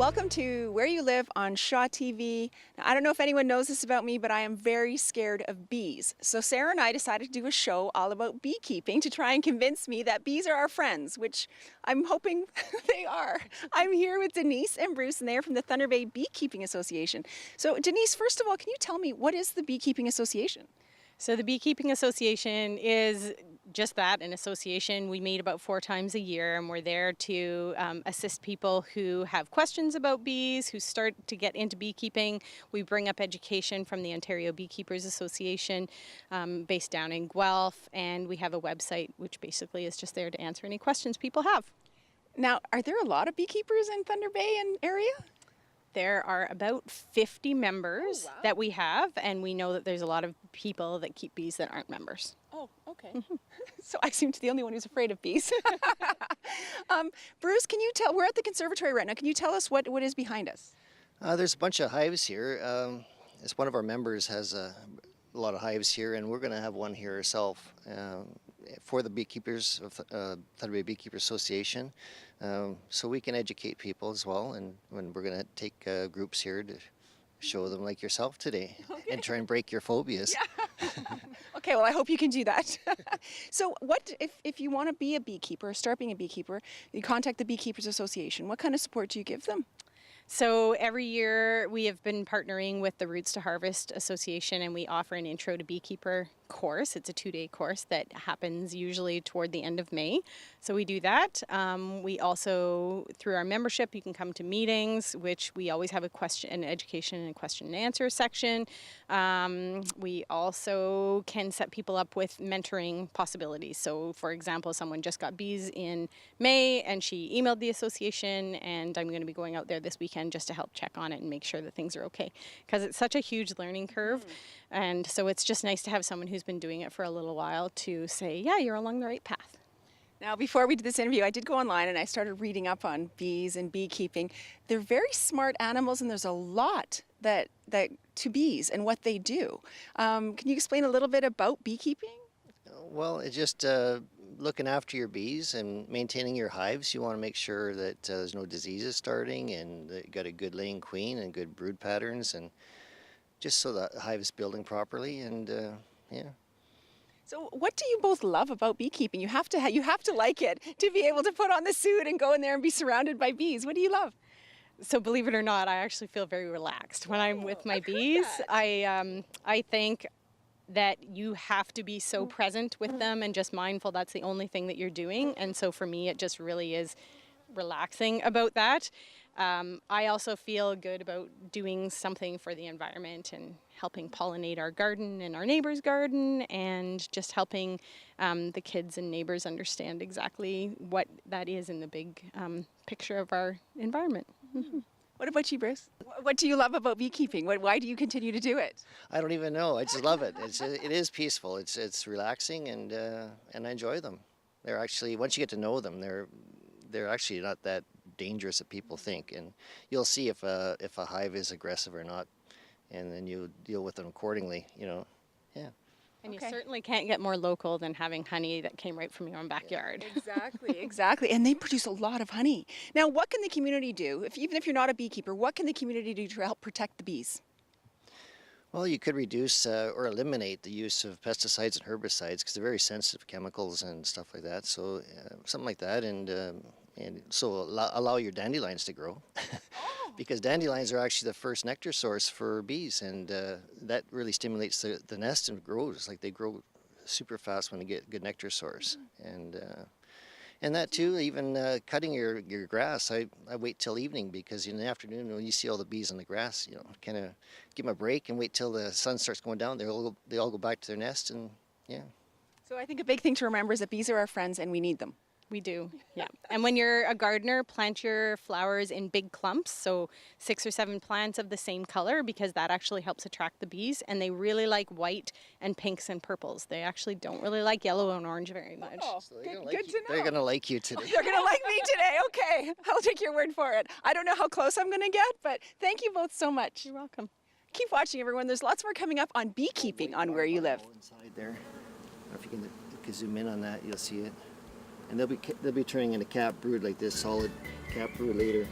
welcome to Where You Live on Shaw TV. Now, I don't know if anyone knows this about me, but I am very scared of bees. So Sarah and I decided to do a show all about beekeeping to try and convince me that bees are our friends, which I'm hoping they are. I'm here with Denise and Bruce, and they're from the Thunder Bay Beekeeping Association. So Denise, first of all, can you tell me, what is the Beekeeping Association? So the Beekeeping Association is just that, an association. We meet about 4 times a year, and we're there to assist people who have questions about bees, who start to get into beekeeping. We bring up education from the Ontario Beekeepers Association, based down in Guelph, and we have a website which basically is just there to answer any questions people have. Now, are there a lot of beekeepers in Thunder Bay and area? There are about 50 members that we have, and we know that there's a lot of people that keep bees that aren't members. Oh, okay. So I seem to be the only one who's afraid of bees. Bruce, can you tell, we're at the Conservatory right now, can you tell us what is behind us? There's a bunch of hives here. As one of our members has a lot of hives here, and we're going to have one here ourselves for the beekeepers of Thunder Bay Beekeepers Association, so we can educate people as well, and when we're going to take groups here to show them, like yourself today, and try and break your phobias. Yeah. Okay, well, I hope you can do that. So what, if you want to be a beekeeper, start being a beekeeper, you contact the Beekeepers Association, what kind of support do you give them? So every year we have been partnering with the Roots to Harvest Association, and we offer an Intro to Beekeeper course. It's a 2-day course that happens usually toward the end of May. So we do that. We also, through our membership, you can come to meetings, which we always have an education and question and answer section. We also can set people up with mentoring possibilities. So for example, someone just got bees in May and she emailed the association, and I'm going to be going out there this weekend just to help check on it and make sure that things are okay, because it's such a huge learning curve. And so it's just nice to have someone who's been doing it for a little while to say, yeah, you're along the right path. Now, before we did this interview, I did go online and I started reading up on bees and beekeeping. They're very smart animals, and there's a lot that to bees and what they do. Can you explain a little bit about beekeeping? Well, it's just looking after your bees and maintaining your hives. You want to make sure that there's no diseases starting, and that you got a good laying queen and good brood patterns, and just so the hive is building properly, and yeah. So what do you both love about beekeeping? You have to like it to be able to put on the suit and go in there and be surrounded by bees. What do you love? So believe it or not, I actually feel very relaxed when I'm with my bees. I think that you have to be so present with them and just mindful. That's the only thing that you're doing. And so for me, it just really is relaxing about that. I also feel good about doing something for the environment and helping pollinate our garden and our neighbor's garden, and just helping the kids and neighbors understand exactly what that is in the big picture of our environment. What about you, Bruce? What do you love about beekeeping? Why do you continue to do it? I don't even know. I just love it. It is peaceful. It's relaxing, and I enjoy them. They're actually, once you get to know them, they're actually not that dangerous that people think, and you'll see if a hive is aggressive or not, and then you deal with them accordingly, yeah. And you certainly can't get more local than having honey that came right from your own backyard. Exactly. And they produce a lot of honey. Now, what can the community do, even if you're not a beekeeper, what can the community do to help protect the bees? Well, you could reduce or eliminate the use of pesticides and herbicides, because they're very sensitive chemicals and stuff like that. So something like that, and so allow your dandelions to grow, because dandelions are actually the first nectar source for bees, and that really stimulates the nest and grows. Like, they grow super fast when they get good nectar source. And that too, even cutting your grass, I wait till evening, because in the afternoon when you see all the bees on the grass, kind of give them a break and wait till the sun starts going down. They all go back to their nest, and yeah. So I think a big thing to remember is that bees are our friends and we need them. We do, yeah. And when you're a gardener, plant your flowers in big clumps, so 6 or 7 plants of the same color, because that actually helps attract the bees. And they really like white and pinks and purples. They actually don't really like yellow and orange very much. Oh, so good to know. They're going to like you today. They're going to like me today, okay. I'll take your word for it. I don't know how close I'm going to get, but thank you both so much. You're welcome. Keep watching, everyone. There's lots more coming up on beekeeping on Where You Live. Inside there. If you can zoom in on that, you'll see it. And they'll be turning into cap brood like this, solid cap brood later.